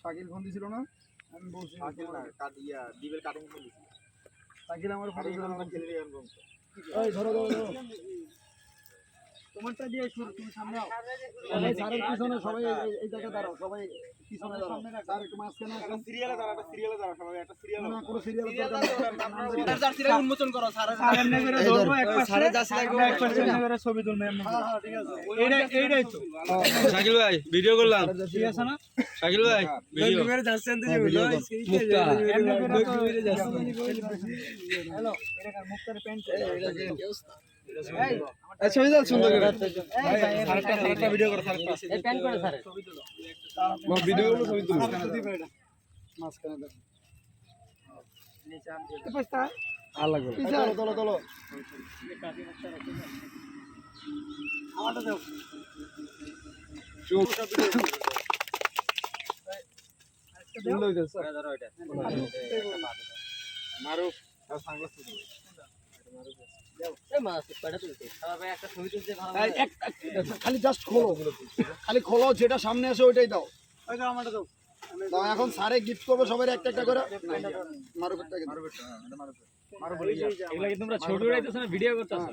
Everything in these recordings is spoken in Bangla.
শাকিল ফোন দিছিল না? আমি বলছি শাকিল না, কাটিয়া দিবেল কাটিং ফোন দিছিল। শাকিল আমার ফোন দিছিল না। খেলে দিয়ে আনবো। এই ধরো তোমারটা দিয়ে শুরু, তুমি সামনে আও। সবাই স্যারের পিছনে, সবাই এই জায়গায় দাঁড়াও, সবাই পিছনে দাঁড়াও। স্যার একটু মাঝখানে আসেন। সিরিয়ালে দাঁড়া, একটা সিরিয়ালে দাঁড়া, সবাই একটা সিরিয়ালে। না পুরো সিরিয়াল দরকার নেই। জার্সিটা উন্মোচন করো, স্যারের সামনে করে ধরবো এক পাশে, স্যারের জার্সি লাগবে এক পাশে করে ছবি তুলবো এমনি। হ্যাঁ ঠিক আছে, এইটাই তো। শাকিল ভাই ভিডিও করলাম। ঠিক আছে না? শাকিল ভাই ভিডিও মেরে জার্সি আনতে হ্যালো, যাবে। হ্যালো, এটা মুক্তার প্যান্ট। এই ছবি দাও সুন্দর করে। স্যারটা ভিডিও করো, স্যারটা। এই প্যান্ট করে স্যার ছবি তুলো। ভিডিও করো, ছবি তুলো। মাঝখানে দাও। নিচে আন দিয়ে। পাঁচটা আর লাগবে। তোলো তোলো। আমারটা দাও। সুন্দর হইছে স্যার। ধরো এটা। মারুফ আর সানগ্লাস দিও। এই মাছ কয়টা তুলতে? আবার ভাই একটা ছবি তুলতে ভালো। খালি জাস্ট খোলো। খালি খোলো, যেটা সামনে আসে ওইটাই দাও। ওই দাও, আমারটা দাও। দাও, এখন স্যারে গিফট করবে সবাই একটা একটা করে। মারুফেরটাকে দাও। মারুফ বলে যা। এগুলা কি তোমরা ছোট উড়াইতেছ না ভিডিও করতেছ?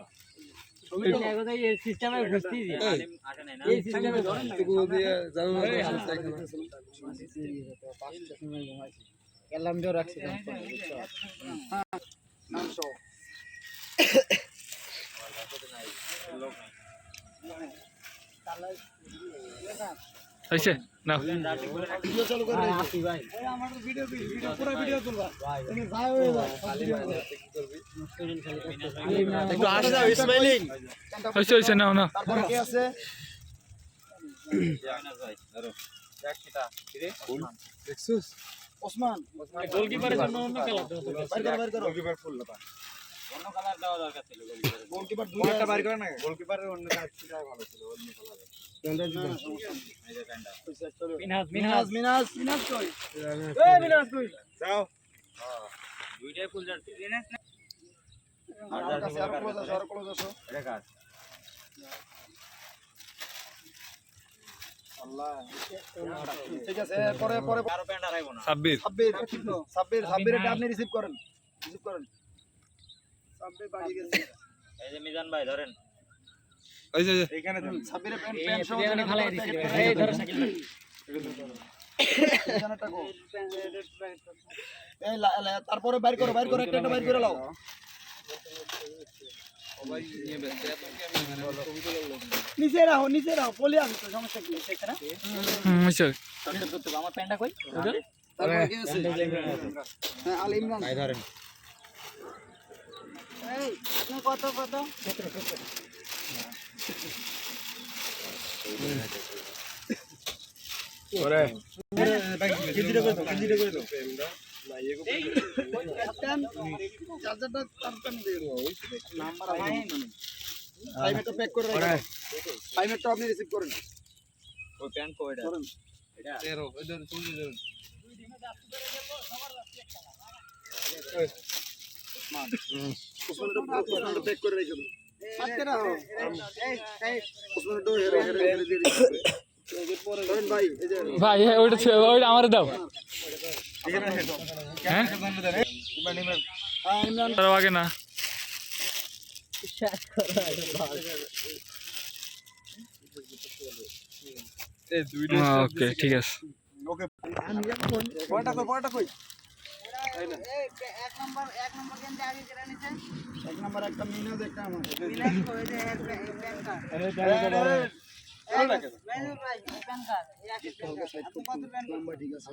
ছবি তো এগো দেই এই সিস্টেমে বুঝতেই দিই। এই সিস্টেমে ধরেন না। টুকু দিয়ে জানো না। এলাম দিয়ে রাখছি। হ্যাঁ, নাম সহ। হইছে নাও। ভিডিও চালু করে রাখি ভাই। এই আমার ভিডিও পুরো ভিডিও তুলবা। তুমি যাও হয়ে যাও। একটু আসে যাও, স্মাইলিং। হইছে নাও না। তারপরে কে আছে? দেখছস? ওসমান। গোলকিপারের জন্য অন্য খেলা তো। বাইর করো। গোলকিপার ফুল না। অন্য কালার দেওয়া দরকার ছিল গোলকিপারের। গোলকিপার দুইটা বাইর করে না, গোলকিপারের অন্য কাজটা ভালো ছিল, অন্য কালারে। মিনাজ কই? এই মিনাজ কই? যাও। দুইটাই ফুল জার্সি। আর কাছে আর ক্লোজ আসো। এটা কাজ। আল্লাহ। ঠিক আছে, পরে কারো প্যান্ট হারাইবো না। সাব্বির সাব্বির এটা আপনি রিসিভ করেন। সাব্বির বাড়ি গেছে। এই যে মিজান ভাই ধরেন। ওই যে এইখানে দেন। সাব্বিরের প্যান্ট এই সহ প্লেয়ারে ফালাই দিছি। এই ধরো শাকিল ভাই। জানাটা কো। এই তারপরে বাইর করো একটা বাইর করে লাও। সবাই নিয়ে ব্যস্ত এত কি আমি নিচে রাখো পলি আছে তো, সমস্যা কি আছে না? হইছে। আমার প্যান্টটা কই? তারপরে কে আছে? হ্যাঁ, আল ইমরান ভাই ধরেন। এই আপনি কত ওরে কেজিটা করে দাও। চার্জারটা তারপর দিয়ে দাও। নাম্বার টাইমেরটা প্যাক করে রাখো। টাইমেরটা আপনি রিসিভ করেন। ও প্যান্ট কইটা? করেন। এটা 13 ওই ধর তুমি ধরুন ওসমানটা প্যাক করে রেখে দাও। আজকে রাখো। ওসমানটা হেরে দিয়ে দিচ্ছি। করেন ভাই, এই যে ভাই ওইটা আমারে দাও। এখানে শেষ। হ্যাঁ? ইমরান হ্যাঁ ইমরান তার আগে না। এই দুইটা ওকে ঠিক আছে। ওকে। পয়টা কই? এক নাম্বার একটা মিনাজ একটা আমার। নাম্বার ঠিক আছে।